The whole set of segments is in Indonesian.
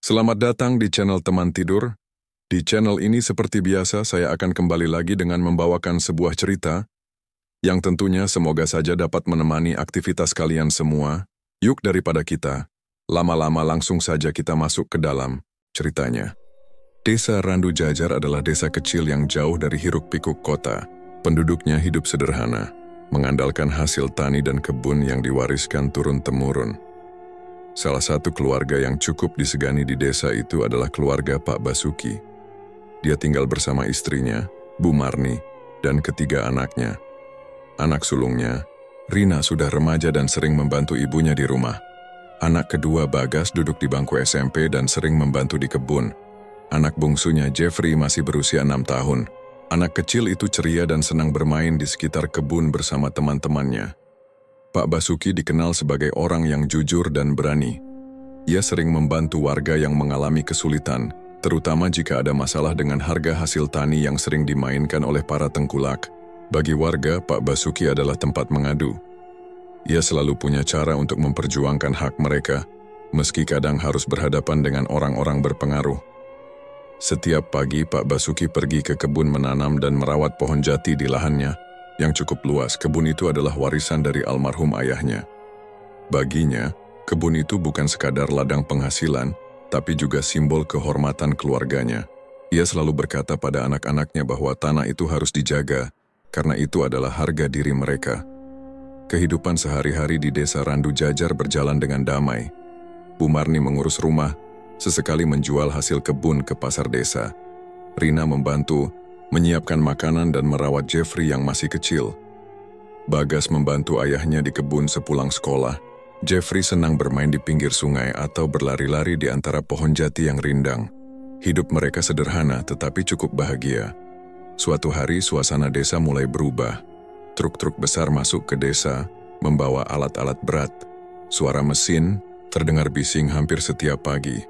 Selamat datang di channel Teman Tidur. Di channel ini seperti biasa saya akan kembali lagi dengan membawakan sebuah cerita yang tentunya semoga saja dapat menemani aktivitas kalian semua. Yuk daripada kita lama-lama langsung saja kita masuk ke dalam ceritanya. Desa Randu Jajar adalah desa kecil yang jauh dari hiruk-pikuk kota. Penduduknya hidup sederhana, mengandalkan hasil tani dan kebun yang diwariskan turun-temurun. Salah satu keluarga yang cukup disegani di desa itu adalah keluarga Pak Basuki. Dia tinggal bersama istrinya, Bu Marni, dan ketiga anaknya. Anak sulungnya, Rina, sudah remaja dan sering membantu ibunya di rumah. Anak kedua, Bagas, duduk di bangku SMP dan sering membantu di kebun. Anak bungsunya, Jeffrey, masih berusia 6 tahun. Anak kecil itu ceria dan senang bermain di sekitar kebun bersama teman-temannya. Pak Basuki dikenal sebagai orang yang jujur dan berani. Ia sering membantu warga yang mengalami kesulitan, terutama jika ada masalah dengan harga hasil tani yang sering dimainkan oleh para tengkulak. Bagi warga, Pak Basuki adalah tempat mengadu. Ia selalu punya cara untuk memperjuangkan hak mereka, meski kadang harus berhadapan dengan orang-orang berpengaruh. Setiap pagi, Pak Basuki pergi ke kebun menanam dan merawat pohon jati di lahannya, yang cukup luas. Kebun itu adalah warisan dari almarhum ayahnya. Baginya, kebun itu bukan sekadar ladang penghasilan, tapi juga simbol kehormatan keluarganya. Ia selalu berkata pada anak-anaknya bahwa tanah itu harus dijaga, karena itu adalah harga diri mereka. Kehidupan sehari-hari di desa Randu Jajar berjalan dengan damai. Bu Marni mengurus rumah, sesekali menjual hasil kebun ke pasar desa. Rina membantu menyiapkan makanan dan merawat Jeffrey yang masih kecil. Bagas membantu ayahnya di kebun sepulang sekolah. Jeffrey senang bermain di pinggir sungai atau berlari-lari di antara pohon jati yang rindang. Hidup mereka sederhana tetapi cukup bahagia. Suatu hari suasana desa mulai berubah. Truk-truk besar masuk ke desa, membawa alat-alat berat. Suara mesin terdengar bising hampir setiap pagi.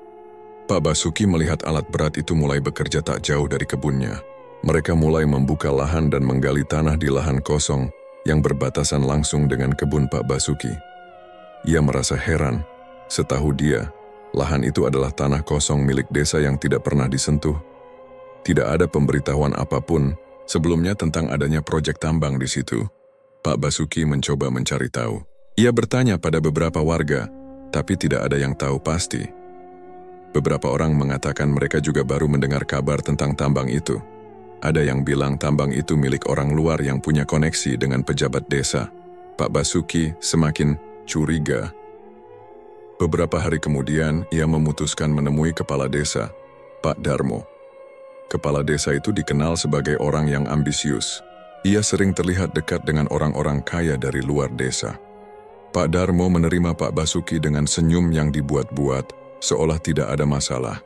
Pak Basuki melihat alat berat itu mulai bekerja tak jauh dari kebunnya. Mereka mulai membuka lahan dan menggali tanah di lahan kosong yang berbatasan langsung dengan kebun Pak Basuki. Ia merasa heran. Setahu dia, lahan itu adalah tanah kosong milik desa yang tidak pernah disentuh. Tidak ada pemberitahuan apapun sebelumnya tentang adanya proyek tambang di situ. Pak Basuki mencoba mencari tahu. Ia bertanya pada beberapa warga, tapi tidak ada yang tahu pasti. Beberapa orang mengatakan mereka juga baru mendengar kabar tentang tambang itu. Ada yang bilang tambang itu milik orang luar yang punya koneksi dengan pejabat desa. Pak Basuki semakin curiga. Beberapa hari kemudian, ia memutuskan menemui kepala desa, Pak Darmo. Kepala desa itu dikenal sebagai orang yang ambisius. Ia sering terlihat dekat dengan orang-orang kaya dari luar desa. Pak Darmo menerima Pak Basuki dengan senyum yang dibuat-buat, seolah tidak ada masalah.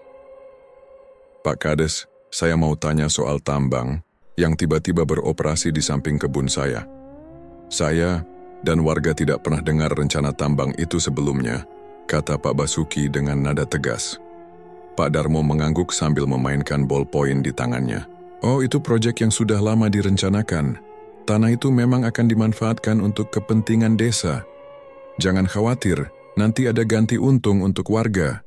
Pak Kades, saya mau tanya soal tambang yang tiba-tiba beroperasi di samping kebun saya. Saya dan warga tidak pernah dengar rencana tambang itu sebelumnya, kata Pak Basuki dengan nada tegas. Pak Darmo mengangguk sambil memainkan ballpoint di tangannya. Oh, itu proyek yang sudah lama direncanakan. Tanah itu memang akan dimanfaatkan untuk kepentingan desa. Jangan khawatir, nanti ada ganti untung untuk warga.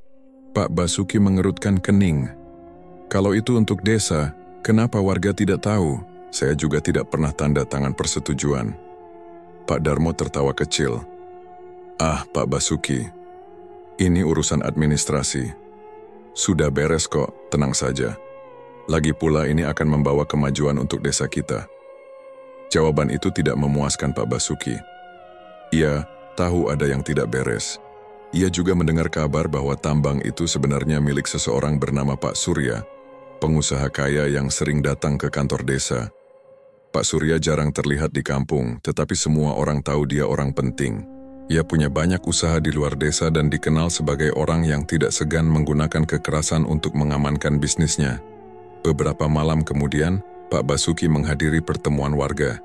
Pak Basuki mengerutkan kening. Kalau itu untuk desa, kenapa warga tidak tahu? Saya juga tidak pernah tanda tangan persetujuan. Pak Darmo tertawa kecil. Ah, Pak Basuki, ini urusan administrasi. Sudah beres kok, tenang saja. Lagi pula ini akan membawa kemajuan untuk desa kita. Jawaban itu tidak memuaskan Pak Basuki. Ia tahu ada yang tidak beres. Ia juga mendengar kabar bahwa tambang itu sebenarnya milik seseorang bernama Pak Surya, pengusaha kaya yang sering datang ke kantor desa. Pak Surya jarang terlihat di kampung, tetapi semua orang tahu dia orang penting. Ia punya banyak usaha di luar desa dan dikenal sebagai orang yang tidak segan menggunakan kekerasan untuk mengamankan bisnisnya. Beberapa malam kemudian, Pak Basuki menghadiri pertemuan warga.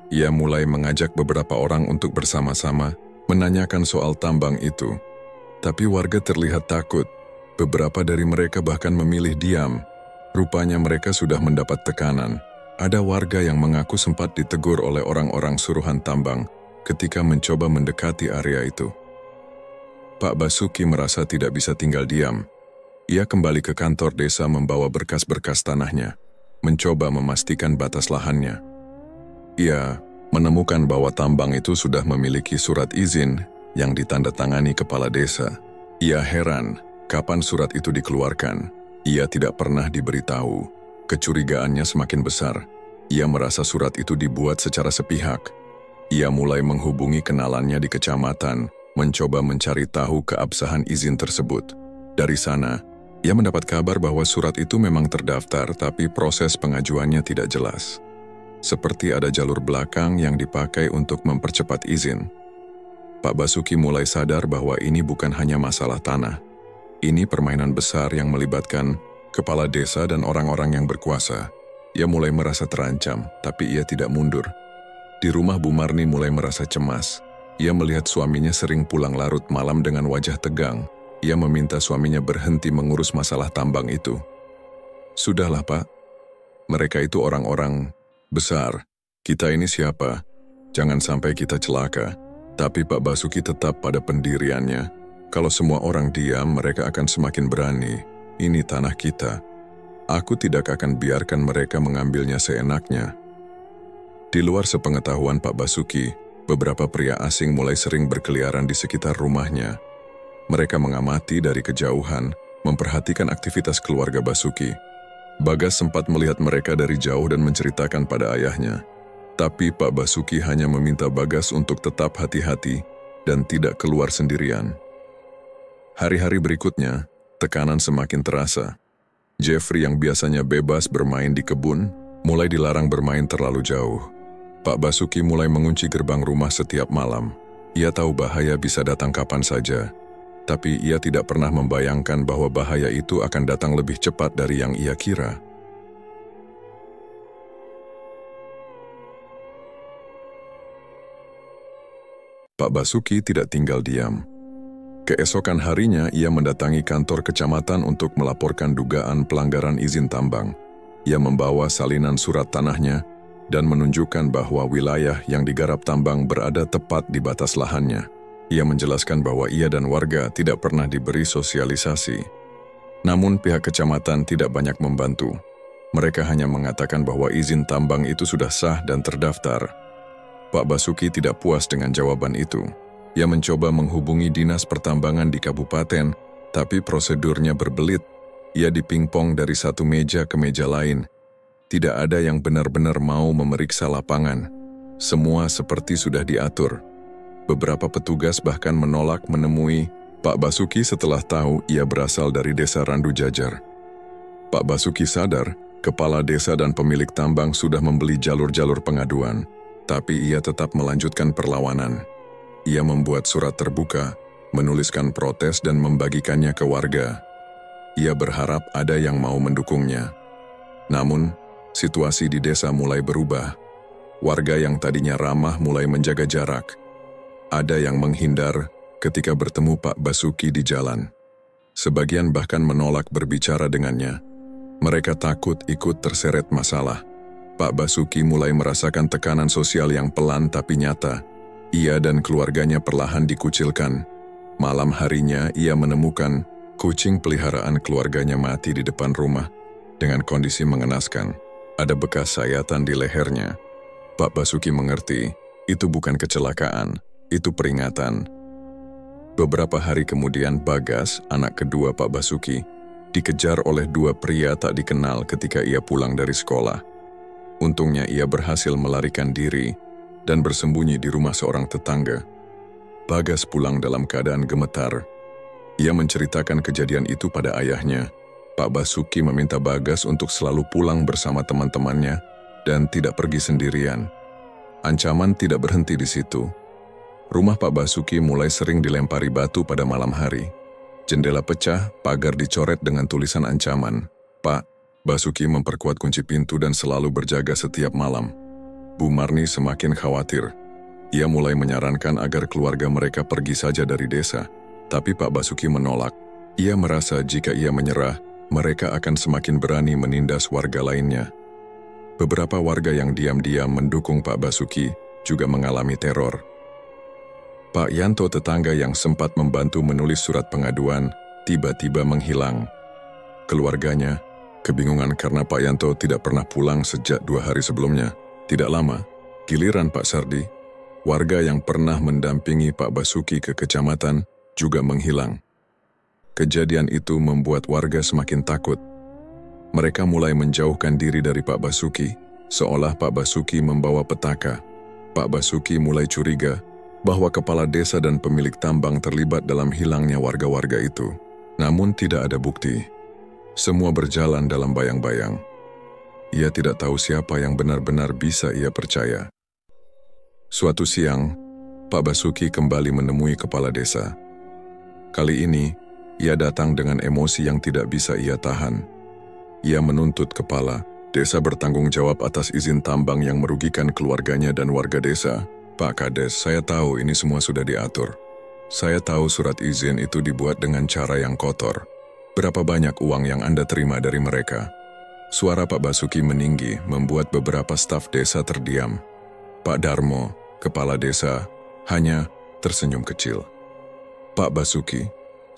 Ia mulai mengajak beberapa orang untuk bersama-sama menanyakan soal tambang itu. Tapi warga terlihat takut. Beberapa dari mereka bahkan memilih diam. Rupanya mereka sudah mendapat tekanan. Ada warga yang mengaku sempat ditegur oleh orang-orang suruhan tambang ketika mencoba mendekati area itu. Pak Basuki merasa tidak bisa tinggal diam. Ia kembali ke kantor desa membawa berkas-berkas tanahnya, mencoba memastikan batas lahannya. Ia menemukan bahwa tambang itu sudah memiliki surat izin yang ditandatangani kepala desa. Ia heran kapan surat itu dikeluarkan. Ia tidak pernah diberitahu. Kecurigaannya semakin besar. Ia merasa surat itu dibuat secara sepihak. Ia mulai menghubungi kenalannya di kecamatan, mencoba mencari tahu keabsahan izin tersebut. Dari sana, ia mendapat kabar bahwa surat itu memang terdaftar, tapi proses pengajuannya tidak jelas. Seperti ada jalur belakang yang dipakai untuk mempercepat izin. Pak Basuki mulai sadar bahwa ini bukan hanya masalah tanah. Ini permainan besar yang melibatkan kepala desa dan orang-orang yang berkuasa. Ia mulai merasa terancam, tapi ia tidak mundur. Di rumah Bu Marni mulai merasa cemas. Ia melihat suaminya sering pulang larut malam dengan wajah tegang. Ia meminta suaminya berhenti mengurus masalah tambang itu. "Sudahlah, Pak. Mereka itu orang-orang besar. Kita ini siapa? Jangan sampai kita celaka." Tapi Pak Basuki tetap pada pendiriannya. Kalau semua orang diam, mereka akan semakin berani. Ini tanah kita. Aku tidak akan biarkan mereka mengambilnya seenaknya. Di luar sepengetahuan Pak Basuki, beberapa pria asing mulai sering berkeliaran di sekitar rumahnya. Mereka mengamati dari kejauhan, memperhatikan aktivitas keluarga Basuki. Bagas sempat melihat mereka dari jauh dan menceritakan pada ayahnya. Tapi Pak Basuki hanya meminta Bagas untuk tetap hati-hati dan tidak keluar sendirian. Hari-hari berikutnya, tekanan semakin terasa. Jeffrey yang biasanya bebas bermain di kebun, mulai dilarang bermain terlalu jauh. Pak Basuki mulai mengunci gerbang rumah setiap malam. Ia tahu bahaya bisa datang kapan saja, tapi ia tidak pernah membayangkan bahwa bahaya itu akan datang lebih cepat dari yang ia kira. Pak Basuki tidak tinggal diam. Keesokan harinya, ia mendatangi kantor kecamatan untuk melaporkan dugaan pelanggaran izin tambang. Ia membawa salinan surat tanahnya dan menunjukkan bahwa wilayah yang digarap tambang berada tepat di batas lahannya. Ia menjelaskan bahwa ia dan warga tidak pernah diberi sosialisasi. Namun pihak kecamatan tidak banyak membantu. Mereka hanya mengatakan bahwa izin tambang itu sudah sah dan terdaftar. Pak Basuki tidak puas dengan jawaban itu. Ia mencoba menghubungi dinas pertambangan di kabupaten, tapi prosedurnya berbelit. Ia dipingpong dari satu meja ke meja lain. Tidak ada yang benar-benar mau memeriksa lapangan. Semua seperti sudah diatur. Beberapa petugas bahkan menolak menemui Pak Basuki setelah tahu ia berasal dari desa Randu Jajar. Pak Basuki sadar, kepala desa dan pemilik tambang sudah membeli jalur-jalur pengaduan, tapi ia tetap melanjutkan perlawanan. Ia membuat surat terbuka, menuliskan protes dan membagikannya ke warga. Ia berharap ada yang mau mendukungnya. Namun, situasi di desa mulai berubah. Warga yang tadinya ramah mulai menjaga jarak. Ada yang menghindar ketika bertemu Pak Basuki di jalan. Sebagian bahkan menolak berbicara dengannya. Mereka takut ikut terseret masalah. Pak Basuki mulai merasakan tekanan sosial yang pelan tapi nyata. Ia dan keluarganya perlahan dikucilkan. Malam harinya ia menemukan kucing peliharaan keluarganya mati di depan rumah dengan kondisi mengenaskan. Ada bekas sayatan di lehernya. Pak Basuki mengerti, itu bukan kecelakaan, itu peringatan. Beberapa hari kemudian Bagas, anak kedua Pak Basuki, dikejar oleh dua pria tak dikenal ketika ia pulang dari sekolah. Untungnya ia berhasil melarikan diri dan bersembunyi di rumah seorang tetangga. Bagas pulang dalam keadaan gemetar. Ia menceritakan kejadian itu pada ayahnya. Pak Basuki meminta Bagas untuk selalu pulang bersama teman-temannya dan tidak pergi sendirian. Ancaman tidak berhenti di situ. Rumah Pak Basuki mulai sering dilempari batu pada malam hari. Jendela pecah, pagar dicoret dengan tulisan ancaman. Pak Basuki memperkuat kunci pintu dan selalu berjaga setiap malam. Bu Marni semakin khawatir. Ia mulai menyarankan agar keluarga mereka pergi saja dari desa. Tapi Pak Basuki menolak. Ia merasa jika ia menyerah, mereka akan semakin berani menindas warga lainnya. Beberapa warga yang diam-diam mendukung Pak Basuki juga mengalami teror. Pak Yanto, tetangga yang sempat membantu menulis surat pengaduan, tiba-tiba menghilang. keluarganya, kebingungan karena Pak Yanto tidak pernah pulang sejak 2 hari sebelumnya. Tidak lama, giliran Pak Sardi, warga yang pernah mendampingi Pak Basuki ke kecamatan, juga menghilang. Kejadian itu membuat warga semakin takut. Mereka mulai menjauhkan diri dari Pak Basuki, seolah Pak Basuki membawa petaka. Pak Basuki mulai curiga bahwa kepala desa dan pemilik tambang terlibat dalam hilangnya warga-warga itu. Namun tidak ada bukti. Semua berjalan dalam bayang-bayang. Ia tidak tahu siapa yang benar-benar bisa ia percaya. Suatu siang, Pak Basuki kembali menemui kepala desa. Kali ini, ia datang dengan emosi yang tidak bisa ia tahan. Ia menuntut kepala desa bertanggung jawab atas izin tambang yang merugikan keluarganya dan warga desa. Pak Kades, saya tahu ini semua sudah diatur. Saya tahu surat izin itu dibuat dengan cara yang kotor. Berapa banyak uang yang Anda terima dari mereka? Suara Pak Basuki meninggi membuat beberapa staf desa terdiam. Pak Darmo, kepala desa, hanya tersenyum kecil. Pak Basuki,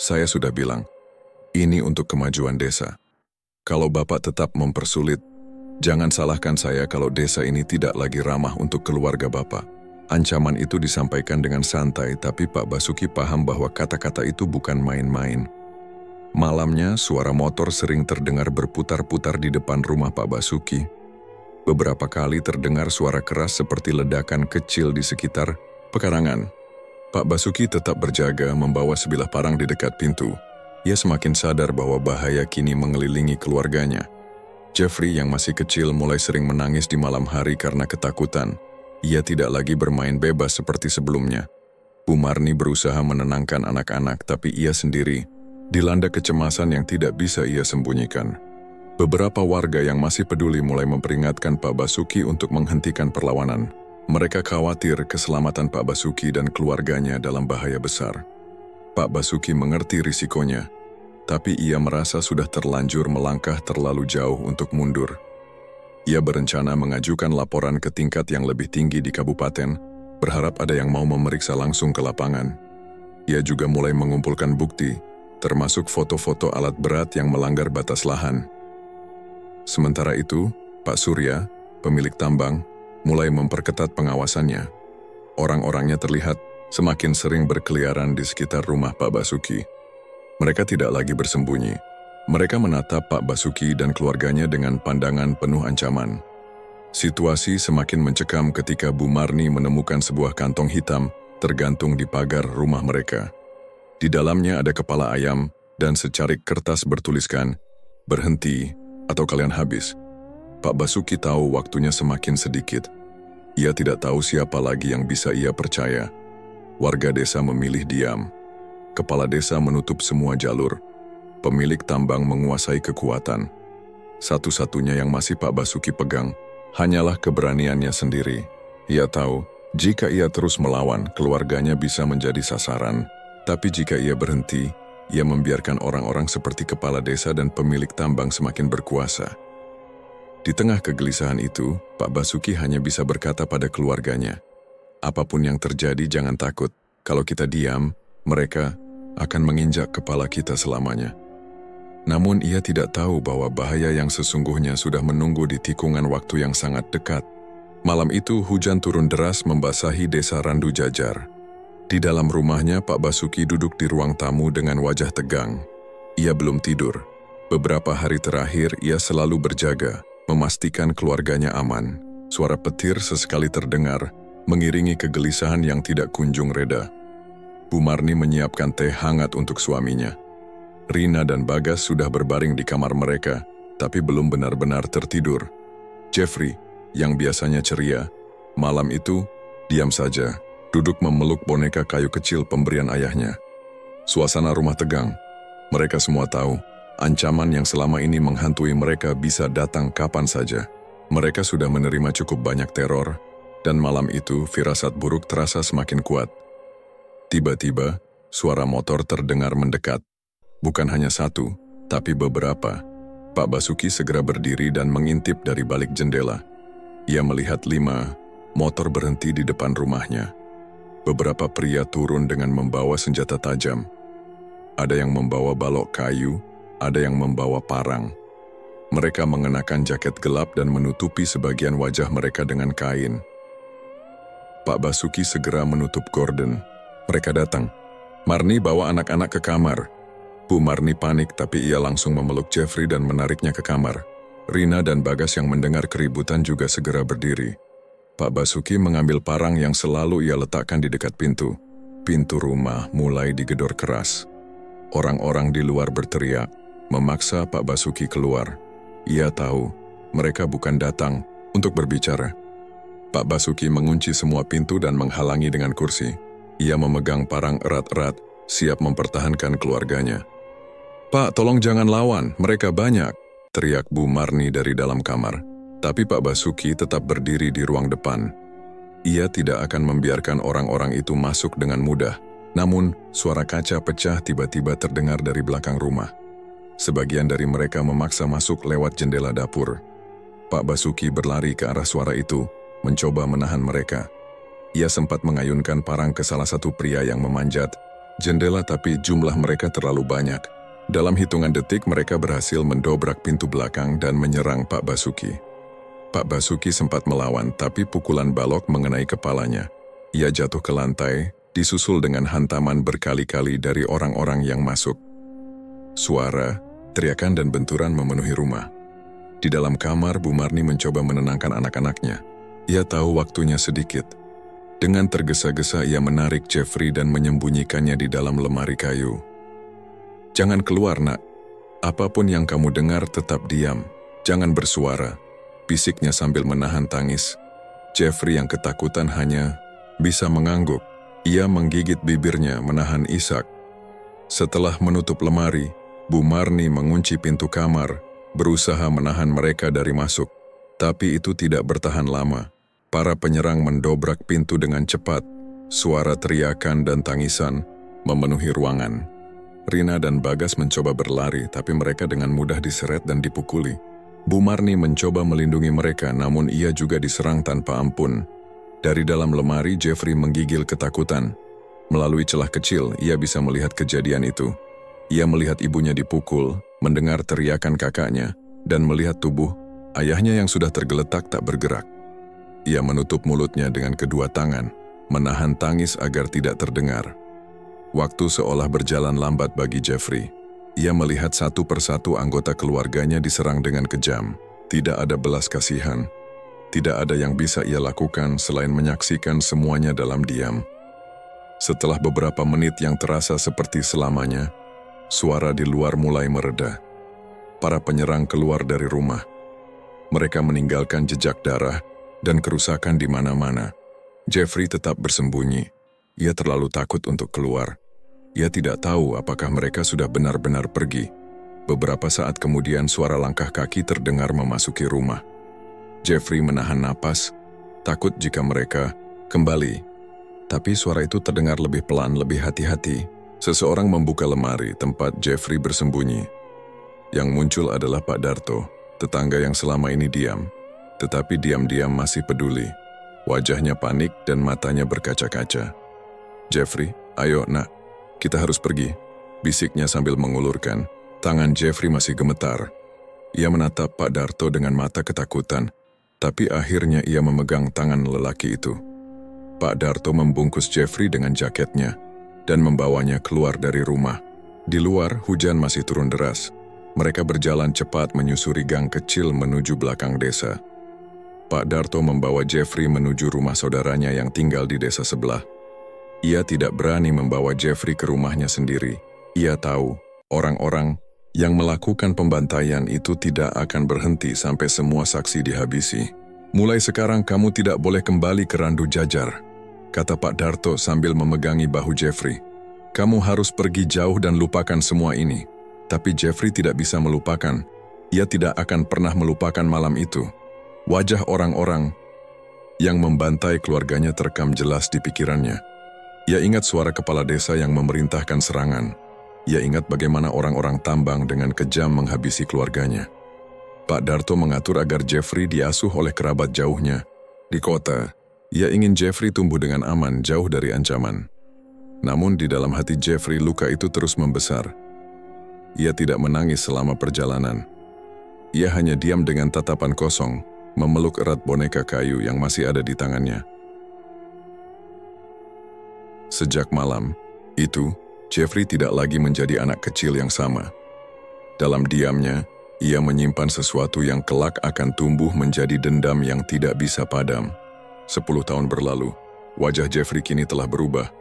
saya sudah bilang, ini untuk kemajuan desa. Kalau Bapak tetap mempersulit, jangan salahkan saya kalau desa ini tidak lagi ramah untuk keluarga Bapak. Ancaman itu disampaikan dengan santai, tapi Pak Basuki paham bahwa kata-kata itu bukan main-main. Malamnya, suara motor sering terdengar berputar-putar di depan rumah Pak Basuki. Beberapa kali terdengar suara keras seperti ledakan kecil di sekitar pekarangan. Pak Basuki tetap berjaga membawa sebilah parang di dekat pintu. Ia semakin sadar bahwa bahaya kini mengelilingi keluarganya. Jeffrey yang masih kecil mulai sering menangis di malam hari karena ketakutan. Ia tidak lagi bermain bebas seperti sebelumnya. Bu Marni berusaha menenangkan anak-anak, tapi ia sendiri dilanda kecemasan yang tidak bisa ia sembunyikan. Beberapa warga yang masih peduli mulai memperingatkan Pak Basuki untuk menghentikan perlawanan. Mereka khawatir keselamatan Pak Basuki dan keluarganya dalam bahaya besar. Pak Basuki mengerti risikonya, tapi ia merasa sudah terlanjur melangkah terlalu jauh untuk mundur. Ia berencana mengajukan laporan ke tingkat yang lebih tinggi di kabupaten, berharap ada yang mau memeriksa langsung ke lapangan. Ia juga mulai mengumpulkan bukti, termasuk foto-foto alat berat yang melanggar batas lahan. Sementara itu, Pak Surya, pemilik tambang, mulai memperketat pengawasannya. Orang-orangnya terlihat semakin sering berkeliaran di sekitar rumah Pak Basuki. Mereka tidak lagi bersembunyi. Mereka menatap Pak Basuki dan keluarganya dengan pandangan penuh ancaman. Situasi semakin mencekam ketika Bu Marni menemukan sebuah kantong hitam tergantung di pagar rumah mereka. Di dalamnya ada kepala ayam dan secarik kertas bertuliskan, "Berhenti atau kalian habis." Pak Basuki tahu waktunya semakin sedikit. Ia tidak tahu siapa lagi yang bisa ia percaya. Warga desa memilih diam. Kepala desa menutup semua jalur. Pemilik tambang menguasai kekuatan. Satu-satunya yang masih Pak Basuki pegang hanyalah keberaniannya sendiri. Ia tahu, jika ia terus melawan, keluarganya bisa menjadi sasaran. Tapi jika ia berhenti, ia membiarkan orang-orang seperti kepala desa dan pemilik tambang semakin berkuasa. Di tengah kegelisahan itu, Pak Basuki hanya bisa berkata pada keluarganya, "Apapun yang terjadi, jangan takut. Kalau kita diam, mereka akan menginjak kepala kita selamanya." Namun ia tidak tahu bahwa bahaya yang sesungguhnya sudah menunggu di tikungan waktu yang sangat dekat. Malam itu hujan turun deras membasahi desa Randu Jajar. Di dalam rumahnya Pak Basuki duduk di ruang tamu dengan wajah tegang. Ia belum tidur. Beberapa hari terakhir ia selalu berjaga, memastikan keluarganya aman. Suara petir sesekali terdengar, mengiringi kegelisahan yang tidak kunjung reda. Bu Marni menyiapkan teh hangat untuk suaminya. Rina dan Bagas sudah berbaring di kamar mereka, tapi belum benar-benar tertidur. Jeffrey, yang biasanya ceria, malam itu diam saja, duduk memeluk boneka kayu kecil pemberian ayahnya. Suasana rumah tegang. Mereka semua tahu, ancaman yang selama ini menghantui mereka bisa datang kapan saja. Mereka sudah menerima cukup banyak teror, dan malam itu firasat buruk terasa semakin kuat. Tiba-tiba, suara motor terdengar mendekat. Bukan hanya satu, tapi beberapa. Pak Basuki segera berdiri dan mengintip dari balik jendela. Ia melihat 5 motor berhenti di depan rumahnya. Beberapa pria turun dengan membawa senjata tajam. Ada yang membawa balok kayu, ada yang membawa parang. Mereka mengenakan jaket gelap dan menutupi sebagian wajah mereka dengan kain. Pak Basuki segera menutup Gordon. Mereka datang. Marni bawa anak-anak ke kamar. Bu Marni panik, tapi ia langsung memeluk Jeffrey dan menariknya ke kamar. Rina dan Bagas yang mendengar keributan juga segera berdiri. Pak Basuki mengambil parang yang selalu ia letakkan di dekat pintu. Pintu rumah mulai digedor keras. Orang-orang di luar berteriak, memaksa Pak Basuki keluar. Ia tahu, mereka bukan datang untuk berbicara. Pak Basuki mengunci semua pintu dan menghalangi dengan kursi. Ia memegang parang erat-erat, siap mempertahankan keluarganya. "Pak, tolong jangan lawan, mereka banyak," teriak Bu Marni dari dalam kamar. Tapi Pak Basuki tetap berdiri di ruang depan. Ia tidak akan membiarkan orang-orang itu masuk dengan mudah. Namun, suara kaca pecah tiba-tiba terdengar dari belakang rumah. Sebagian dari mereka memaksa masuk lewat jendela dapur. Pak Basuki berlari ke arah suara itu, mencoba menahan mereka. Ia sempat mengayunkan parang ke salah satu pria yang memanjat jendela, tapi jumlah mereka terlalu banyak. Dalam hitungan detik mereka berhasil mendobrak pintu belakang dan menyerang Pak Basuki. Pak Basuki sempat melawan, tapi pukulan balok mengenai kepalanya. Ia jatuh ke lantai, disusul dengan hantaman berkali-kali dari orang-orang yang masuk. Suara, teriakan dan benturan memenuhi rumah. Di dalam kamar, Bu Marni mencoba menenangkan anak-anaknya. Ia tahu waktunya sedikit. Dengan tergesa-gesa ia menarik Jeffrey dan menyembunyikannya di dalam lemari kayu. "Jangan keluar, Nak. Apapun yang kamu dengar tetap diam. Jangan bersuara," bisiknya sambil menahan tangis. Jeffrey yang ketakutan hanya bisa mengangguk. Ia menggigit bibirnya menahan isak. Setelah menutup lemari, Bu Marni mengunci pintu kamar, berusaha menahan mereka dari masuk. Tapi itu tidak bertahan lama. Para penyerang mendobrak pintu dengan cepat. Suara teriakan dan tangisan memenuhi ruangan. Rina dan Bagas mencoba berlari, tapi mereka dengan mudah diseret dan dipukuli. Bu Marni mencoba melindungi mereka, namun ia juga diserang tanpa ampun. Dari dalam lemari, Jeffrey menggigil ketakutan. Melalui celah kecil, ia bisa melihat kejadian itu. Ia melihat ibunya dipukul, mendengar teriakan kakaknya, dan melihat tubuh ayahnya yang sudah tergeletak tak bergerak. Ia menutup mulutnya dengan kedua tangan, menahan tangis agar tidak terdengar. Waktu seolah berjalan lambat bagi Jeffrey. Ia melihat satu persatu anggota keluarganya diserang dengan kejam. Tidak ada belas kasihan. Tidak ada yang bisa ia lakukan selain menyaksikan semuanya dalam diam. Setelah beberapa menit yang terasa seperti selamanya, suara di luar mulai mereda. Para penyerang keluar dari rumah. Mereka meninggalkan jejak darah dan kerusakan di mana-mana. Jeffrey tetap bersembunyi. Ia terlalu takut untuk keluar. Ia tidak tahu apakah mereka sudah benar-benar pergi. Beberapa saat kemudian suara langkah kaki terdengar memasuki rumah. Jeffrey menahan napas, takut jika mereka kembali. Tapi suara itu terdengar lebih pelan, lebih hati-hati. Seseorang membuka lemari tempat Jeffrey bersembunyi. Yang muncul adalah Pak Darto, tetangga yang selama ini diam. Tetapi diam-diam masih peduli. Wajahnya panik dan matanya berkaca-kaca. "Jeffrey, ayo nak, kita harus pergi," bisiknya sambil mengulurkan. Tangan Jeffrey masih gemetar. Ia menatap Pak Darto dengan mata ketakutan, tapi akhirnya ia memegang tangan lelaki itu. Pak Darto membungkus Jeffrey dengan jaketnya dan membawanya keluar dari rumah. Di luar, hujan masih turun deras. Mereka berjalan cepat menyusuri gang kecil menuju belakang desa. Pak Darto membawa Jeffrey menuju rumah saudaranya yang tinggal di desa sebelah. Ia tidak berani membawa Jeffrey ke rumahnya sendiri. Ia tahu, orang-orang yang melakukan pembantaian itu tidak akan berhenti sampai semua saksi dihabisi. "Mulai sekarang kamu tidak boleh kembali ke Randu Jajar," kata Pak Darto sambil memegangi bahu Jeffrey. "Kamu harus pergi jauh dan lupakan semua ini." Tapi Jeffrey tidak bisa melupakan. Ia tidak akan pernah melupakan malam itu. Wajah orang-orang yang membantai keluarganya terekam jelas di pikirannya. Ia ingat suara kepala desa yang memerintahkan serangan. Ia ingat bagaimana orang-orang tambang dengan kejam menghabisi keluarganya. Pak Darto mengatur agar Jeffrey diasuh oleh kerabat jauhnya. Di kota, ia ingin Jeffrey tumbuh dengan aman jauh dari ancaman. Namun di dalam hati Jeffrey luka itu terus membesar. Ia tidak menangis selama perjalanan. Ia hanya diam dengan tatapan kosong, memeluk erat boneka kayu yang masih ada di tangannya. Sejak malam itu, Jeffrey tidak lagi menjadi anak kecil yang sama. Dalam diamnya, ia menyimpan sesuatu yang kelak akan tumbuh menjadi dendam yang tidak bisa padam. 10 tahun berlalu, wajah Jeffrey kini telah berubah.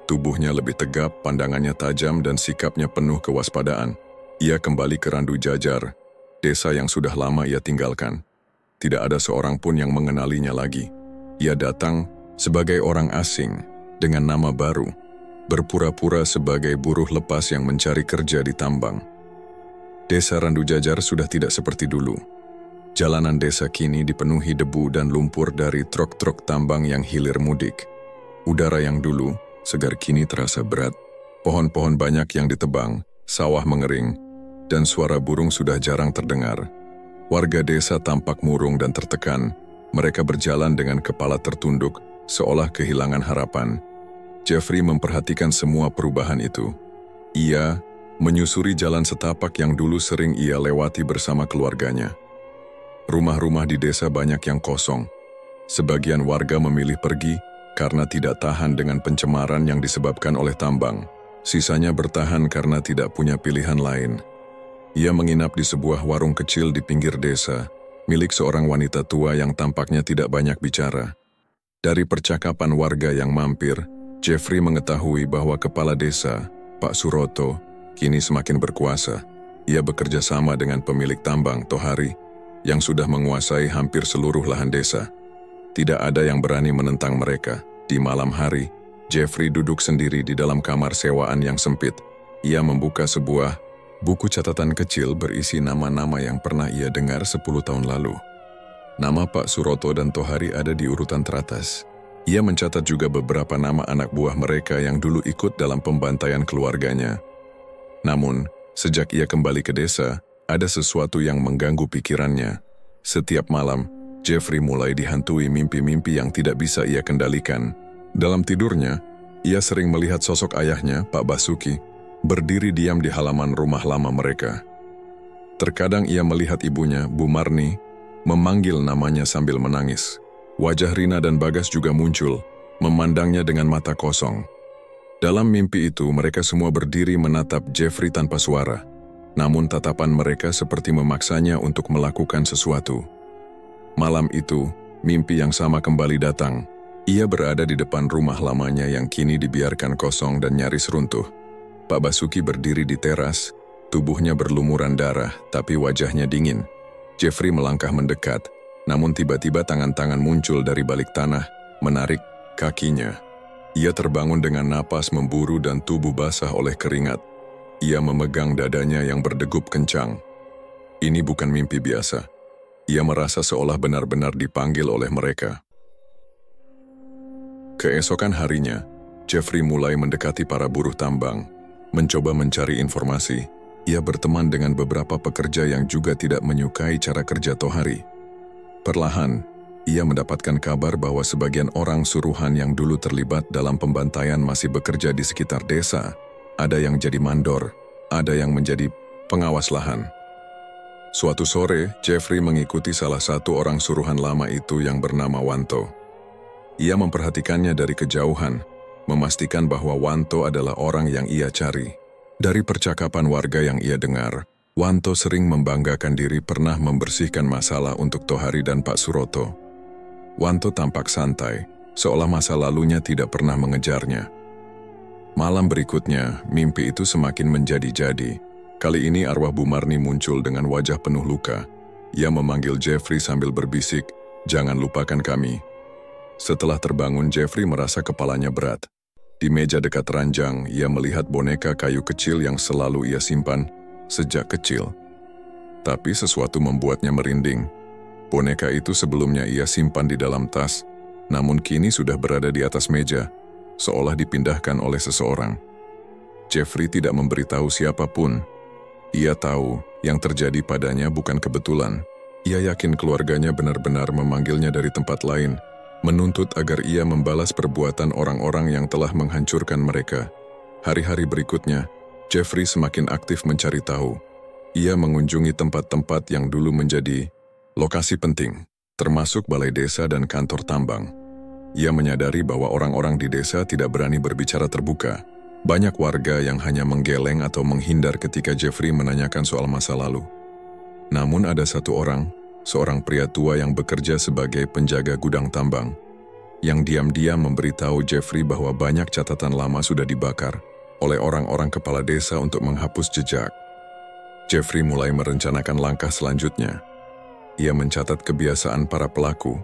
Tubuhnya lebih tegap, pandangannya tajam, dan sikapnya penuh kewaspadaan. Ia kembali ke Randu Jajar, desa yang sudah lama ia tinggalkan. Tidak ada seorang pun yang mengenalinya lagi. Ia datang sebagai orang asing, dengan nama baru, berpura-pura sebagai buruh lepas yang mencari kerja di tambang. Desa Randu Jajar sudah tidak seperti dulu. Jalanan desa kini dipenuhi debu dan lumpur dari truk-truk tambang yang hilir mudik. Udara yang dulu segar kini terasa berat. Pohon-pohon banyak yang ditebang, sawah mengering, dan suara burung sudah jarang terdengar. Warga desa tampak murung dan tertekan. Mereka berjalan dengan kepala tertunduk, seolah kehilangan harapan. Jeffrey memperhatikan semua perubahan itu. Ia menyusuri jalan setapak yang dulu sering ia lewati bersama keluarganya. Rumah-rumah di desa banyak yang kosong. Sebagian warga memilih pergi karena tidak tahan dengan pencemaran yang disebabkan oleh tambang. Sisanya bertahan karena tidak punya pilihan lain. Ia menginap di sebuah warung kecil di pinggir desa, milik seorang wanita tua yang tampaknya tidak banyak bicara. Dari percakapan warga yang mampir, Jeffrey mengetahui bahwa kepala desa, Pak Suroto, kini semakin berkuasa. Ia bekerja sama dengan pemilik tambang, Tohari, yang sudah menguasai hampir seluruh lahan desa. Tidak ada yang berani menentang mereka. Di malam hari, Jeffrey duduk sendiri di dalam kamar sewaan yang sempit. Ia membuka sebuah buku catatan kecil berisi nama-nama yang pernah ia dengar 10 tahun lalu. Nama Pak Suroto dan Tohari ada di urutan teratas. Ia mencatat juga beberapa nama anak buah mereka yang dulu ikut dalam pembantaian keluarganya. Namun, sejak ia kembali ke desa, ada sesuatu yang mengganggu pikirannya. Setiap malam, Jeffrey mulai dihantui mimpi-mimpi yang tidak bisa ia kendalikan. Dalam tidurnya, ia sering melihat sosok ayahnya, Pak Basuki, berdiri diam di halaman rumah lama mereka. Terkadang ia melihat ibunya, Bu Marni, memanggil namanya sambil menangis. Wajah Rina dan Bagas juga muncul, memandangnya dengan mata kosong. Dalam mimpi itu, mereka semua berdiri menatap Jeffrey tanpa suara. Namun tatapan mereka seperti memaksanya untuk melakukan sesuatu. Malam itu, mimpi yang sama kembali datang. Ia berada di depan rumah lamanya yang kini dibiarkan kosong dan nyaris runtuh. Pak Basuki berdiri di teras, tubuhnya berlumuran darah, tapi wajahnya dingin. Jeffrey melangkah mendekat, namun tiba-tiba tangan-tangan muncul dari balik tanah, menarik kakinya. Ia terbangun dengan napas memburu dan tubuh basah oleh keringat. Ia memegang dadanya yang berdegup kencang. Ini bukan mimpi biasa. Ia merasa seolah benar-benar dipanggil oleh mereka. Keesokan harinya, Jeffrey mulai mendekati para buruh tambang. Mencoba mencari informasi, ia berteman dengan beberapa pekerja yang juga tidak menyukai cara kerja Tohari. Perlahan, ia mendapatkan kabar bahwa sebagian orang suruhan yang dulu terlibat dalam pembantaian masih bekerja di sekitar desa. Ada yang jadi mandor, ada yang menjadi pengawas lahan. Suatu sore, Jeffrey mengikuti salah satu orang suruhan lama itu yang bernama Wanto. Ia memperhatikannya dari kejauhan, memastikan bahwa Wanto adalah orang yang ia cari. Dari percakapan warga yang ia dengar, Wanto sering membanggakan diri pernah membersihkan masalah untuk Tohari dan Pak Suroto. Wanto tampak santai, seolah masa lalunya tidak pernah mengejarnya. Malam berikutnya, mimpi itu semakin menjadi-jadi. Kali ini arwah Bu Marni muncul dengan wajah penuh luka. Ia memanggil Jeffrey sambil berbisik, "Jangan lupakan kami." Setelah terbangun, Jeffrey merasa kepalanya berat. Di meja dekat ranjang, ia melihat boneka kayu kecil yang selalu ia simpan sejak kecil. Tapi sesuatu membuatnya merinding. Boneka itu sebelumnya ia simpan di dalam tas, namun kini sudah berada di atas meja, seolah dipindahkan oleh seseorang. Jeffrey tidak memberitahu siapapun. Ia tahu yang terjadi padanya bukan kebetulan. Ia yakin keluarganya benar-benar memanggilnya dari tempat lain, menuntut agar ia membalas perbuatan orang-orang yang telah menghancurkan mereka. Hari-hari berikutnya, Jeffrey semakin aktif mencari tahu. Ia mengunjungi tempat-tempat yang dulu menjadi lokasi penting, termasuk balai desa dan kantor tambang. Ia menyadari bahwa orang-orang di desa tidak berani berbicara terbuka. Banyak warga yang hanya menggeleng atau menghindar ketika Jeffrey menanyakan soal masa lalu. Namun ada satu orang, seorang pria tua yang bekerja sebagai penjaga gudang tambang, yang diam-diam memberitahu Jeffrey bahwa banyak catatan lama sudah dibakar oleh orang-orang kepala desa untuk menghapus jejak. Jeffrey mulai merencanakan langkah selanjutnya. Ia mencatat kebiasaan para pelaku,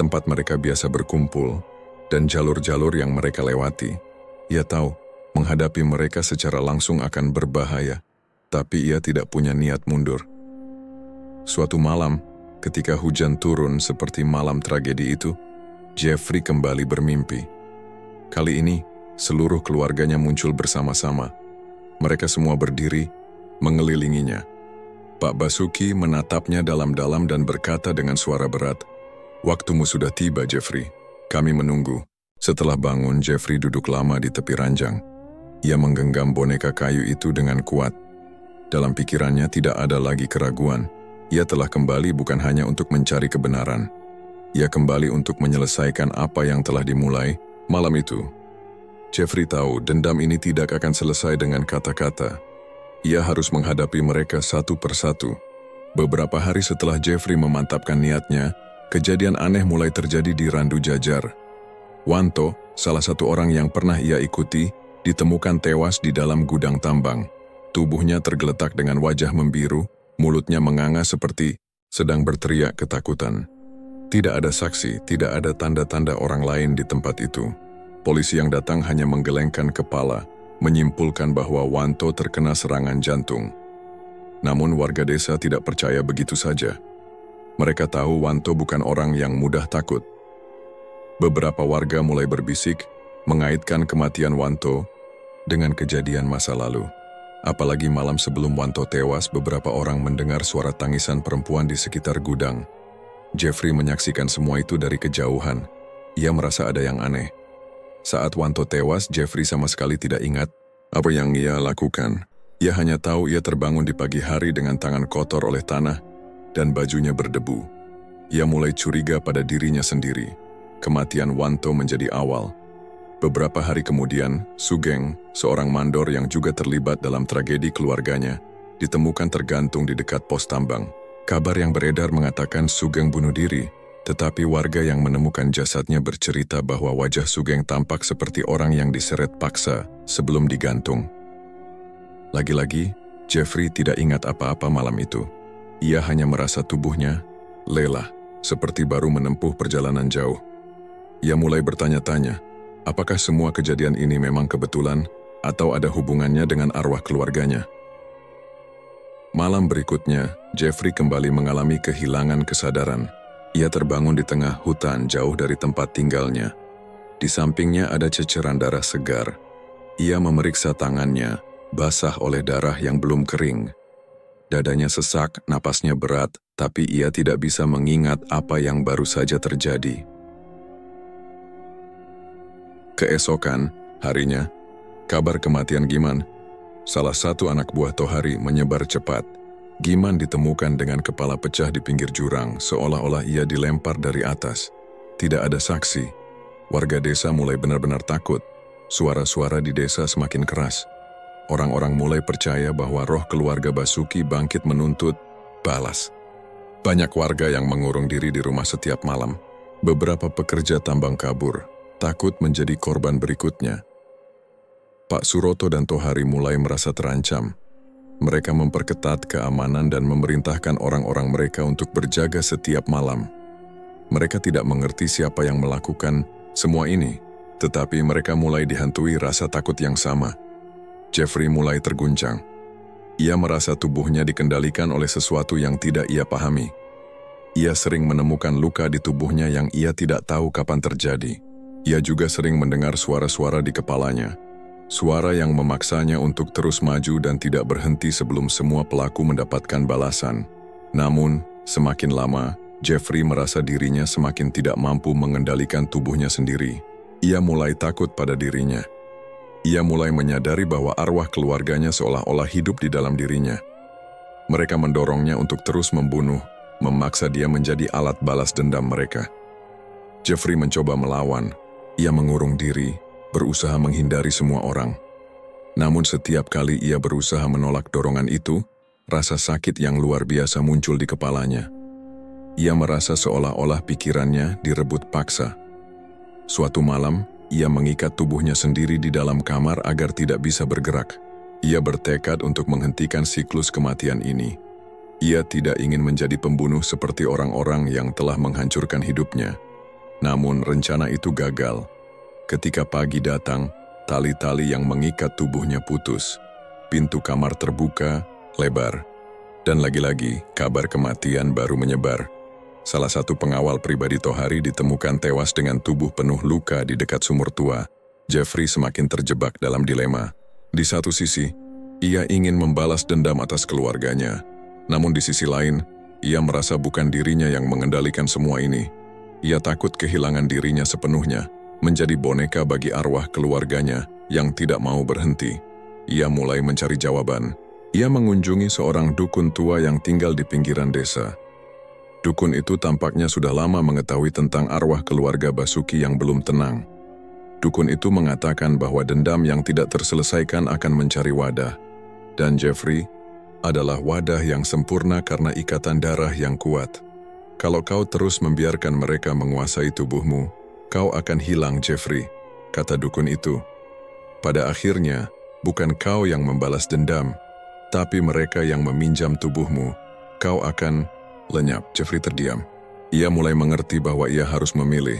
tempat mereka biasa berkumpul, dan jalur-jalur yang mereka lewati. Ia tahu, menghadapi mereka secara langsung akan berbahaya, tapi ia tidak punya niat mundur. Suatu malam, ketika hujan turun seperti malam tragedi itu, Jeffrey kembali bermimpi. Kali ini, seluruh keluarganya muncul bersama-sama. Mereka semua berdiri, mengelilinginya. Pak Basuki menatapnya dalam-dalam dan berkata dengan suara berat, "Waktumu sudah tiba, Jeffrey. Kami menunggu." Setelah bangun, Jeffrey duduk lama di tepi ranjang. Ia menggenggam boneka kayu itu dengan kuat. Dalam pikirannya tidak ada lagi keraguan. Ia telah kembali bukan hanya untuk mencari kebenaran. Ia kembali untuk menyelesaikan apa yang telah dimulai malam itu. Jeffrey tahu dendam ini tidak akan selesai dengan kata-kata. Ia harus menghadapi mereka satu persatu. Beberapa hari setelah Jeffrey memantapkan niatnya, kejadian aneh mulai terjadi di Randu Jajar. Wanto, salah satu orang yang pernah ia ikuti, ditemukan tewas di dalam gudang tambang. Tubuhnya tergeletak dengan wajah membiru, mulutnya menganga seperti sedang berteriak ketakutan. Tidak ada saksi, tidak ada tanda-tanda orang lain di tempat itu. Polisi yang datang hanya menggelengkan kepala, menyimpulkan bahwa Wanto terkena serangan jantung. Namun warga desa tidak percaya begitu saja. Mereka tahu Wanto bukan orang yang mudah takut. Beberapa warga mulai berbisik, mengaitkan kematian Wanto dengan kejadian masa lalu. Apalagi malam sebelum Wanto tewas, beberapa orang mendengar suara tangisan perempuan di sekitar gudang. Jeffrey menyaksikan semua itu dari kejauhan. Ia merasa ada yang aneh. Saat Wanto tewas, Jeffrey sama sekali tidak ingat apa yang ia lakukan. Ia hanya tahu ia terbangun di pagi hari dengan tangan kotor oleh tanah dan bajunya berdebu. Ia mulai curiga pada dirinya sendiri. Kematian Wanto menjadi awal. Beberapa hari kemudian, Sugeng, seorang mandor yang juga terlibat dalam tragedi keluarganya, ditemukan tergantung di dekat pos tambang. Kabar yang beredar mengatakan Sugeng bunuh diri, tetapi warga yang menemukan jasadnya bercerita bahwa wajah Sugeng tampak seperti orang yang diseret paksa sebelum digantung. Lagi-lagi, Jeffrey tidak ingat apa-apa malam itu. Ia hanya merasa tubuhnya lelah, seperti baru menempuh perjalanan jauh. Ia mulai bertanya-tanya, apakah semua kejadian ini memang kebetulan atau ada hubungannya dengan arwah keluarganya? Malam berikutnya, Jeffrey kembali mengalami kehilangan kesadaran. Ia terbangun di tengah hutan jauh dari tempat tinggalnya. Di sampingnya ada ceceran darah segar. Ia memeriksa tangannya, basah oleh darah yang belum kering. Dadanya sesak, napasnya berat, tapi ia tidak bisa mengingat apa yang baru saja terjadi. Keesokan harinya, kabar kematian Giman, salah satu anak buah Tohari, menyebar cepat. Giman ditemukan dengan kepala pecah di pinggir jurang, seolah-olah ia dilempar dari atas. Tidak ada saksi. Warga desa mulai benar-benar takut. Suara-suara di desa semakin keras. Orang-orang mulai percaya bahwa roh keluarga Basuki bangkit menuntut balas. Banyak warga yang mengurung diri di rumah setiap malam. Beberapa pekerja tambang kabur, takut menjadi korban berikutnya. Pak Suroto dan Tohari mulai merasa terancam. Mereka memperketat keamanan dan memerintahkan orang-orang mereka untuk berjaga setiap malam. Mereka tidak mengerti siapa yang melakukan semua ini, tetapi mereka mulai dihantui rasa takut yang sama. Jeffrey mulai terguncang. Ia merasa tubuhnya dikendalikan oleh sesuatu yang tidak ia pahami. Ia sering menemukan luka di tubuhnya yang ia tidak tahu kapan terjadi. Ia juga sering mendengar suara-suara di kepalanya. Suara yang memaksanya untuk terus maju dan tidak berhenti sebelum semua pelaku mendapatkan balasan. Namun, semakin lama, Jeffrey merasa dirinya semakin tidak mampu mengendalikan tubuhnya sendiri. Ia mulai takut pada dirinya. Ia mulai menyadari bahwa arwah keluarganya seolah-olah hidup di dalam dirinya. Mereka mendorongnya untuk terus membunuh, memaksa dia menjadi alat balas dendam mereka. Jeffrey mencoba melawan. Ia mengurung diri, berusaha menghindari semua orang. Namun setiap kali ia berusaha menolak dorongan itu, rasa sakit yang luar biasa muncul di kepalanya. Ia merasa seolah-olah pikirannya direbut paksa. Suatu malam, ia mengikat tubuhnya sendiri di dalam kamar agar tidak bisa bergerak. Ia bertekad untuk menghentikan siklus kematian ini. Ia tidak ingin menjadi pembunuh seperti orang-orang yang telah menghancurkan hidupnya. Namun rencana itu gagal. Ketika pagi datang, tali-tali yang mengikat tubuhnya putus. Pintu kamar terbuka, lebar. Dan lagi-lagi, kabar kematian baru menyebar. Salah satu pengawal pribadi Tohari ditemukan tewas dengan tubuh penuh luka di dekat sumur tua. Jeffrey semakin terjebak dalam dilema. Di satu sisi, ia ingin membalas dendam atas keluarganya. Namun di sisi lain, ia merasa bukan dirinya yang mengendalikan semua ini. Ia takut kehilangan dirinya sepenuhnya, menjadi boneka bagi arwah keluarganya yang tidak mau berhenti. Ia mulai mencari jawaban. Ia mengunjungi seorang dukun tua yang tinggal di pinggiran desa. Dukun itu tampaknya sudah lama mengetahui tentang arwah keluarga Basuki yang belum tenang. Dukun itu mengatakan bahwa dendam yang tidak terselesaikan akan mencari wadah. Dan Jeffrey adalah wadah yang sempurna karena ikatan darah yang kuat. Kalau kau terus membiarkan mereka menguasai tubuhmu, kau akan hilang, Jeffrey, kata dukun itu. Pada akhirnya, bukan kau yang membalas dendam, tapi mereka yang meminjam tubuhmu. Kau akan lenyap. Jeffrey terdiam. Ia mulai mengerti bahwa ia harus memilih.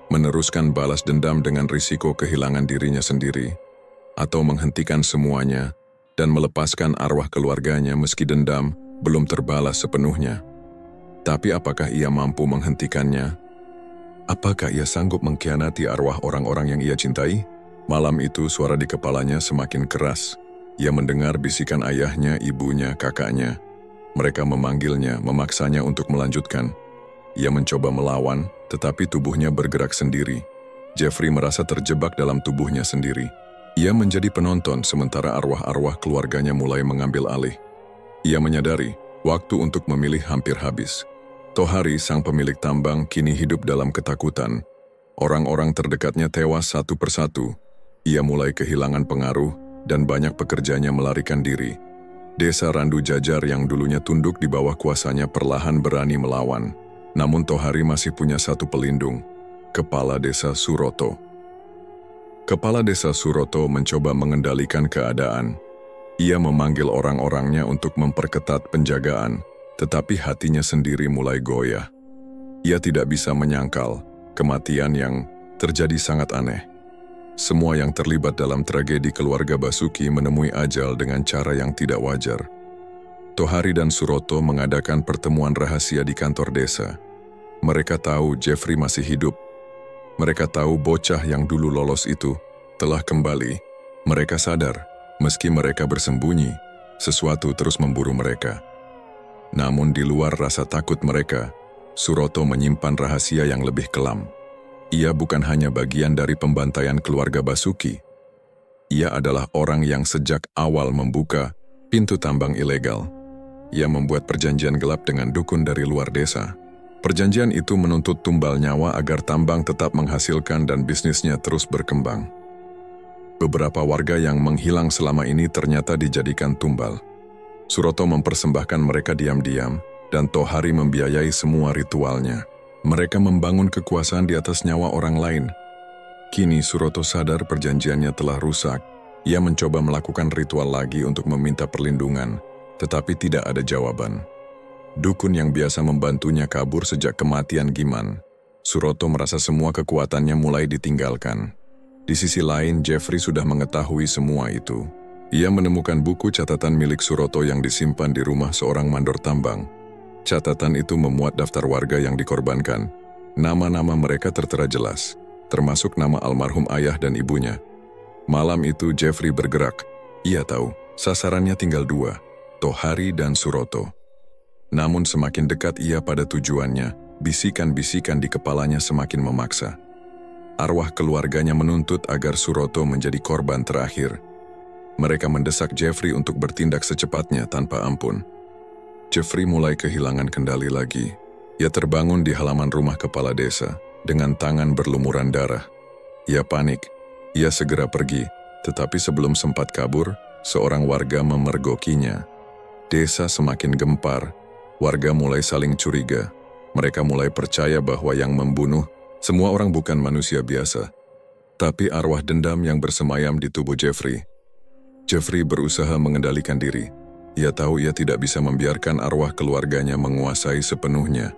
Meneruskan balas dendam dengan risiko kehilangan dirinya sendiri, atau menghentikan semuanya dan melepaskan arwah keluarganya meski dendam belum terbalas sepenuhnya. Tapi apakah ia mampu menghentikannya? Apakah ia sanggup mengkhianati arwah orang-orang yang ia cintai? Malam itu suara di kepalanya semakin keras. Ia mendengar bisikan ayahnya, ibunya, kakaknya. Mereka memanggilnya, memaksanya untuk melanjutkan. Ia mencoba melawan, tetapi tubuhnya bergerak sendiri. Jeffrey merasa terjebak dalam tubuhnya sendiri. Ia menjadi penonton sementara arwah-arwah keluarganya mulai mengambil alih. Ia menyadari waktu untuk memilih hampir habis. Tohari, sang pemilik tambang, kini hidup dalam ketakutan. Orang-orang terdekatnya tewas satu persatu. Ia mulai kehilangan pengaruh dan banyak pekerjanya melarikan diri. Desa Randu Jajar yang dulunya tunduk di bawah kuasanya perlahan berani melawan. Namun Tohari masih punya satu pelindung, Kepala Desa Suroto. Kepala Desa Suroto mencoba mengendalikan keadaan. Ia memanggil orang-orangnya untuk memperketat penjagaan, tetapi hatinya sendiri mulai goyah. Ia tidak bisa menyangkal kematian yang terjadi sangat aneh. Semua yang terlibat dalam tragedi keluarga Basuki menemui ajal dengan cara yang tidak wajar. Tohari dan Suroto mengadakan pertemuan rahasia di kantor desa. Mereka tahu Jeffrey masih hidup. Mereka tahu bocah yang dulu lolos itu telah kembali. Mereka sadar, meski mereka bersembunyi, sesuatu terus memburu mereka. Namun di luar rasa takut mereka, Suroto menyimpan rahasia yang lebih kelam. Ia bukan hanya bagian dari pembantaian keluarga Basuki. Ia adalah orang yang sejak awal membuka pintu tambang ilegal. Ia membuat perjanjian gelap dengan dukun dari luar desa. Perjanjian itu menuntut tumbal nyawa agar tambang tetap menghasilkan dan bisnisnya terus berkembang. Beberapa warga yang menghilang selama ini ternyata dijadikan tumbal. Suroto mempersembahkan mereka diam-diam, dan Tohari membiayai semua ritualnya. Mereka membangun kekuasaan di atas nyawa orang lain. Kini Suroto sadar perjanjiannya telah rusak. Ia mencoba melakukan ritual lagi untuk meminta perlindungan, tetapi tidak ada jawaban. Dukun yang biasa membantunya kabur sejak kematian Giman. Suroto merasa semua kekuatannya mulai ditinggalkan. Di sisi lain, Jeffrey sudah mengetahui semua itu. Ia menemukan buku catatan milik Suroto yang disimpan di rumah seorang mandor tambang. Catatan itu memuat daftar warga yang dikorbankan. Nama-nama mereka tertera jelas, termasuk nama almarhum ayah dan ibunya. Malam itu Jeffrey bergerak. Ia tahu, sasarannya tinggal dua, Tohari dan Suroto. Namun semakin dekat ia pada tujuannya, bisikan-bisikan di kepalanya semakin memaksa. Arwah keluarganya menuntut agar Suroto menjadi korban terakhir. Mereka mendesak Jeffrey untuk bertindak secepatnya tanpa ampun. Jeffrey mulai kehilangan kendali lagi. Ia terbangun di halaman rumah kepala desa dengan tangan berlumuran darah. Ia panik. Ia segera pergi, tetapi sebelum sempat kabur, seorang warga memergokinya. Desa semakin gempar. Warga mulai saling curiga. Mereka mulai percaya bahwa yang membunuh semua orang bukan manusia biasa, tapi arwah dendam yang bersemayam di tubuh Jeffrey. Jeffrey berusaha mengendalikan diri. Ia tahu ia tidak bisa membiarkan arwah keluarganya menguasai sepenuhnya.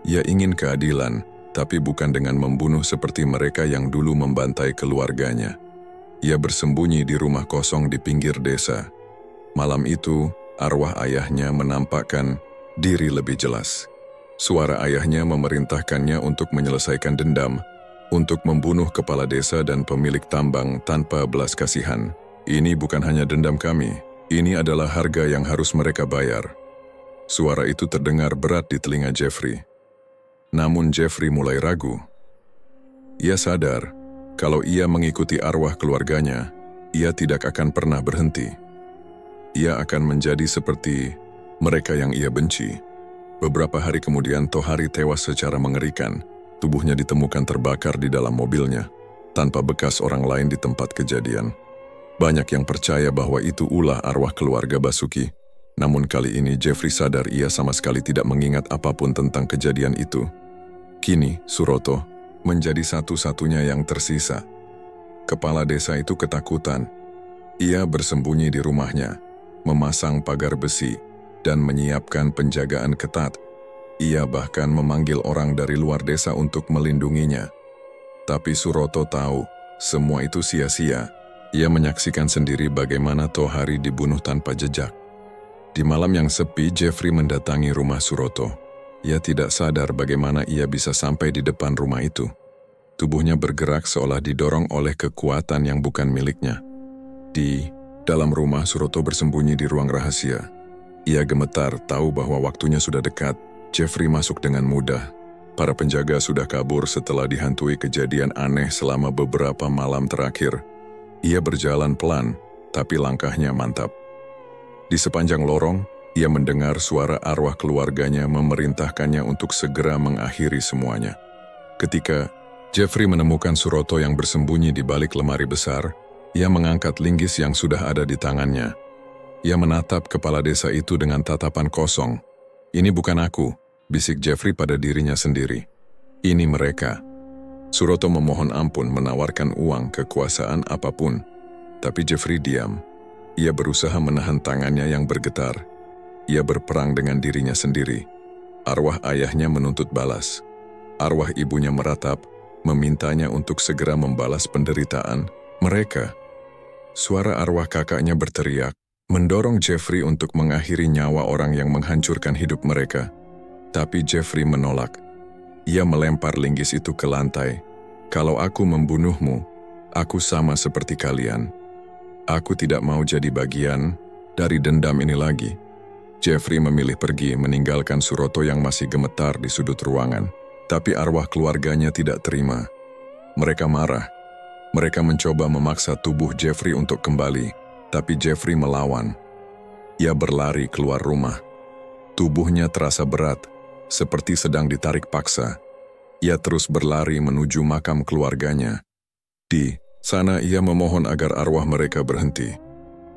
Ia ingin keadilan, tapi bukan dengan membunuh seperti mereka yang dulu membantai keluarganya. Ia bersembunyi di rumah kosong di pinggir desa. Malam itu, arwah ayahnya menampakkan diri lebih jelas. Suara ayahnya memerintahkannya untuk menyelesaikan dendam, untuk membunuh kepala desa dan pemilik tambang tanpa belas kasihan. Ini bukan hanya dendam kami, ini adalah harga yang harus mereka bayar. Suara itu terdengar berat di telinga Jeffrey. Namun Jeffrey mulai ragu. Ia sadar, kalau ia mengikuti arwah keluarganya, ia tidak akan pernah berhenti. Ia akan menjadi seperti mereka yang ia benci. Beberapa hari kemudian Tohari tewas secara mengerikan. Tubuhnya ditemukan terbakar di dalam mobilnya, tanpa bekas orang lain di tempat kejadian. Banyak yang percaya bahwa itu ulah arwah keluarga Basuki. Namun kali ini Jeffrey sadar ia sama sekali tidak mengingat apapun tentang kejadian itu. Kini Suroto menjadi satu-satunya yang tersisa. Kepala desa itu ketakutan. Ia bersembunyi di rumahnya, memasang pagar besi, dan menyiapkan penjagaan ketat. Ia bahkan memanggil orang dari luar desa untuk melindunginya. Tapi Suroto tahu, semua itu sia-sia. Ia menyaksikan sendiri bagaimana Tohari dibunuh tanpa jejak. Di malam yang sepi, Jeffrey mendatangi rumah Suroto. Ia tidak sadar bagaimana ia bisa sampai di depan rumah itu. Tubuhnya bergerak seolah didorong oleh kekuatan yang bukan miliknya. Di dalam rumah, Suroto bersembunyi di ruang rahasia. Ia gemetar, tahu bahwa waktunya sudah dekat. Jeffrey masuk dengan mudah. Para penjaga sudah kabur setelah dihantui kejadian aneh selama beberapa malam terakhir. Ia berjalan pelan, tapi langkahnya mantap. Di sepanjang lorong, ia mendengar suara arwah keluarganya memerintahkannya untuk segera mengakhiri semuanya. Ketika Jeffrey menemukan Suroto yang bersembunyi di balik lemari besar, ia mengangkat linggis yang sudah ada di tangannya. Ia menatap kepala desa itu dengan tatapan kosong. Ini bukan aku, bisik Jeffrey pada dirinya sendiri. Ini mereka. Suroto memohon ampun, menawarkan uang, kekuasaan apapun. Tapi Jeffrey diam. Ia berusaha menahan tangannya yang bergetar. Ia berperang dengan dirinya sendiri. Arwah ayahnya menuntut balas. Arwah ibunya meratap, memintanya untuk segera membalas penderitaan mereka. Suara arwah kakaknya berteriak, mendorong Jeffrey untuk mengakhiri nyawa orang yang menghancurkan hidup mereka. Tapi Jeffrey menolak. Ia melempar linggis itu ke lantai. Kalau aku membunuhmu, aku sama seperti kalian. Aku tidak mau jadi bagian dari dendam ini lagi. Jeffrey memilih pergi, meninggalkan Suroto yang masih gemetar di sudut ruangan. Tapi arwah keluarganya tidak terima. Mereka marah. Mereka mencoba memaksa tubuh Jeffrey untuk kembali. Tapi Jeffrey melawan. Ia berlari keluar rumah. Tubuhnya terasa berat, seperti sedang ditarik paksa. Ia terus berlari menuju makam keluarganya. Di sana ia memohon agar arwah mereka berhenti.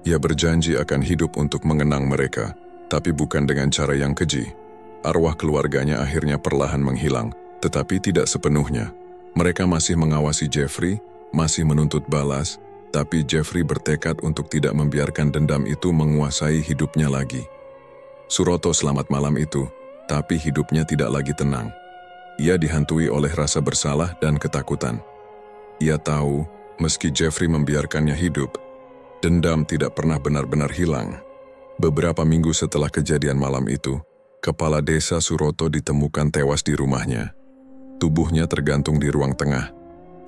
Ia berjanji akan hidup untuk mengenang mereka, tapi bukan dengan cara yang keji. Arwah keluarganya akhirnya perlahan menghilang, tetapi tidak sepenuhnya. Mereka masih mengawasi Jeffrey, masih menuntut balas, tapi Jeffrey bertekad untuk tidak membiarkan dendam itu menguasai hidupnya lagi. Suroto selamat malam itu, tapi hidupnya tidak lagi tenang. Ia dihantui oleh rasa bersalah dan ketakutan. Ia tahu, meski Jeffrey membiarkannya hidup, dendam tidak pernah benar-benar hilang. Beberapa minggu setelah kejadian malam itu, kepala desa Suroto ditemukan tewas di rumahnya. Tubuhnya tergantung di ruang tengah.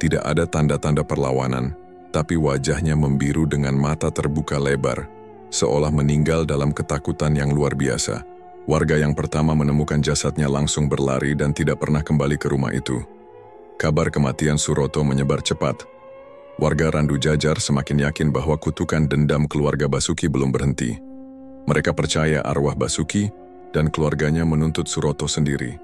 Tidak ada tanda-tanda perlawanan, tapi wajahnya membiru dengan mata terbuka lebar, seolah meninggal dalam ketakutan yang luar biasa. Warga yang pertama menemukan jasadnya langsung berlari dan tidak pernah kembali ke rumah itu. Kabar kematian Suroto menyebar cepat. Warga Randu Jajar semakin yakin bahwa kutukan dendam keluarga Basuki belum berhenti. Mereka percaya arwah Basuki dan keluarganya menuntut Suroto sendiri.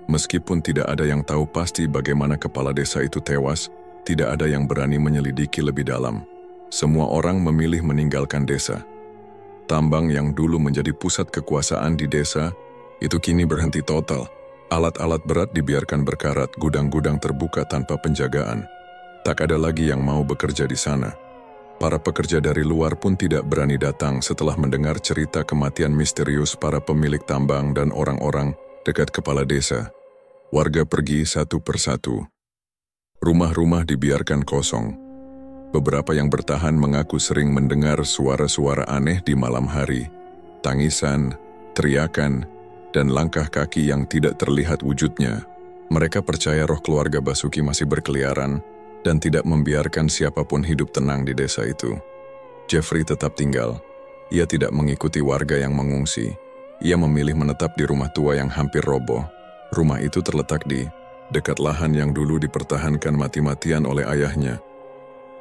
Meskipun tidak ada yang tahu pasti bagaimana kepala desa itu tewas, tidak ada yang berani menyelidiki lebih dalam. Semua orang memilih meninggalkan desa. Tambang yang dulu menjadi pusat kekuasaan di desa, itu kini berhenti total. Alat-alat berat dibiarkan berkarat, gudang-gudang terbuka tanpa penjagaan. Tak ada lagi yang mau bekerja di sana. Para pekerja dari luar pun tidak berani datang setelah mendengar cerita kematian misterius para pemilik tambang dan orang-orang dekat kepala desa. Warga pergi satu persatu. Rumah-rumah dibiarkan kosong. Beberapa yang bertahan mengaku sering mendengar suara-suara aneh di malam hari. Tangisan, teriakan, dan langkah kaki yang tidak terlihat wujudnya. Mereka percaya roh keluarga Basuki masih berkeliaran dan tidak membiarkan siapapun hidup tenang di desa itu. Jeffrey tetap tinggal. Ia tidak mengikuti warga yang mengungsi. Ia memilih menetap di rumah tua yang hampir roboh. Rumah itu terletak di dekat lahan yang dulu dipertahankan mati-matian oleh ayahnya.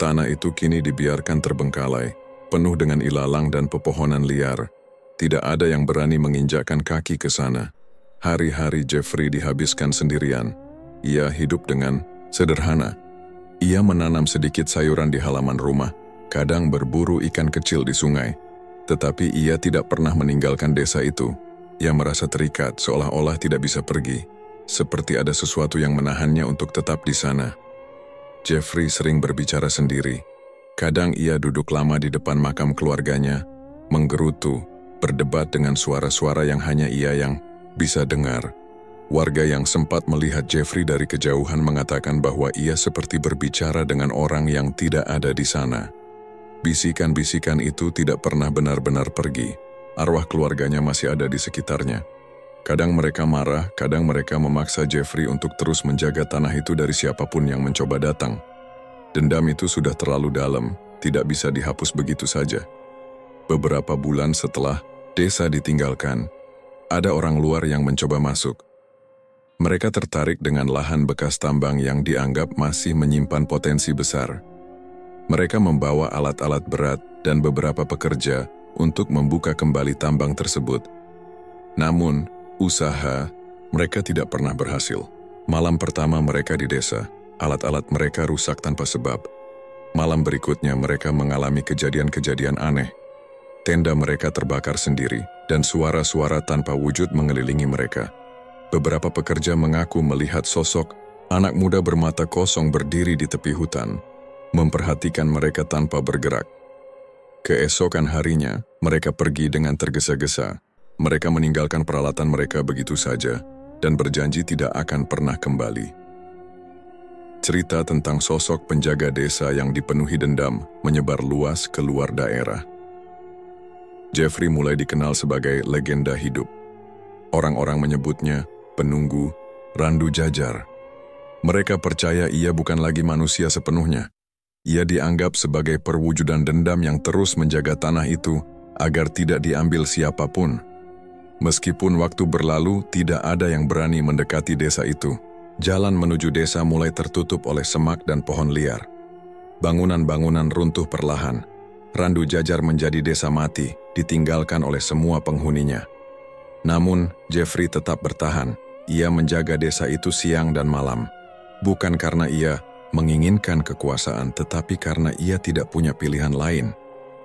Tanah itu kini dibiarkan terbengkalai, penuh dengan ilalang dan pepohonan liar. Tidak ada yang berani menginjakkan kaki ke sana. Hari-hari Jeffrey dihabiskan sendirian. Ia hidup dengan sederhana. Ia menanam sedikit sayuran di halaman rumah, kadang berburu ikan kecil di sungai. Tetapi ia tidak pernah meninggalkan desa itu. Ia merasa terikat seolah-olah tidak bisa pergi, seperti ada sesuatu yang menahannya untuk tetap di sana. Jeffrey sering berbicara sendiri. Kadang ia duduk lama di depan makam keluarganya, menggerutu, berdebat dengan suara-suara yang hanya ia yang bisa dengar. Warga yang sempat melihat Jeffrey dari kejauhan mengatakan bahwa ia seperti berbicara dengan orang yang tidak ada di sana. Bisikan-bisikan itu tidak pernah benar-benar pergi. Arwah keluarganya masih ada di sekitarnya. Kadang mereka marah, kadang mereka memaksa Jeffrey untuk terus menjaga tanah itu dari siapapun yang mencoba datang. Dendam itu sudah terlalu dalam, tidak bisa dihapus begitu saja. Beberapa bulan setelah desa ditinggalkan, ada orang luar yang mencoba masuk. Mereka tertarik dengan lahan bekas tambang yang dianggap masih menyimpan potensi besar. Mereka membawa alat-alat berat dan beberapa pekerja untuk membuka kembali tambang tersebut. Namun, usaha mereka tidak pernah berhasil. Malam pertama mereka di desa, alat-alat mereka rusak tanpa sebab. Malam berikutnya mereka mengalami kejadian-kejadian aneh. Tenda mereka terbakar sendiri, dan suara-suara tanpa wujud mengelilingi mereka. Beberapa pekerja mengaku melihat sosok anak muda bermata kosong berdiri di tepi hutan, memperhatikan mereka tanpa bergerak. Keesokan harinya, mereka pergi dengan tergesa-gesa. Mereka meninggalkan peralatan mereka begitu saja dan berjanji tidak akan pernah kembali. Cerita tentang sosok penjaga desa yang dipenuhi dendam menyebar luas ke luar daerah. Jeffrey mulai dikenal sebagai legenda hidup. Orang-orang menyebutnya penunggu Randu Jajar. Mereka percaya ia bukan lagi manusia sepenuhnya. Ia dianggap sebagai perwujudan dendam yang terus menjaga tanah itu agar tidak diambil siapapun. Meskipun waktu berlalu, tidak ada yang berani mendekati desa itu. Jalan menuju desa mulai tertutup oleh semak dan pohon liar. Bangunan-bangunan runtuh perlahan. Randu Jajar menjadi desa mati, ditinggalkan oleh semua penghuninya. Namun, Jeffrey tetap bertahan. Ia menjaga desa itu siang dan malam. Bukan karena ia menginginkan kekuasaan, tetapi karena ia tidak punya pilihan lain.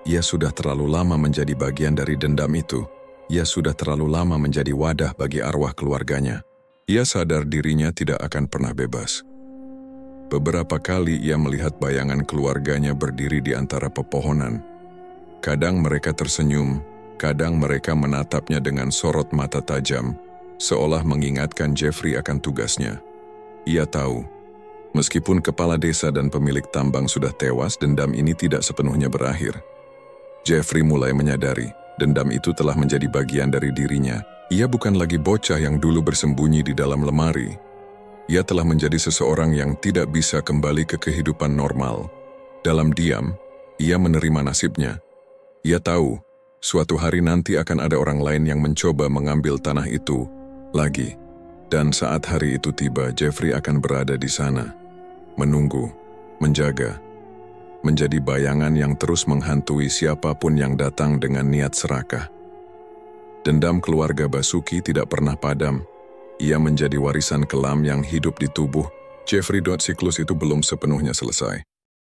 Ia sudah terlalu lama menjadi bagian dari dendam itu. Ia sudah terlalu lama menjadi wadah bagi arwah keluarganya. Ia sadar dirinya tidak akan pernah bebas. Beberapa kali ia melihat bayangan keluarganya berdiri di antara pepohonan. Kadang mereka tersenyum, kadang mereka menatapnya dengan sorot mata tajam, seolah mengingatkan Jeffrey akan tugasnya. Ia tahu, meskipun kepala desa dan pemilik tambang sudah tewas, dendam ini tidak sepenuhnya berakhir. Jeffrey mulai menyadari, dendam itu telah menjadi bagian dari dirinya. Ia bukan lagi bocah yang dulu bersembunyi di dalam lemari. Ia telah menjadi seseorang yang tidak bisa kembali ke kehidupan normal. Dalam diam, ia menerima nasibnya. Ia tahu, suatu hari nanti akan ada orang lain yang mencoba mengambil tanah itu lagi. Dan saat hari itu tiba, Jeffrey akan berada di sana, menunggu, menjaga, menjadi bayangan yang terus menghantui siapapun yang datang dengan niat serakah. Dendam keluarga Basuki tidak pernah padam. Ia menjadi warisan kelam yang hidup di tubuh Jeffrey. Siklus itu belum sepenuhnya selesai.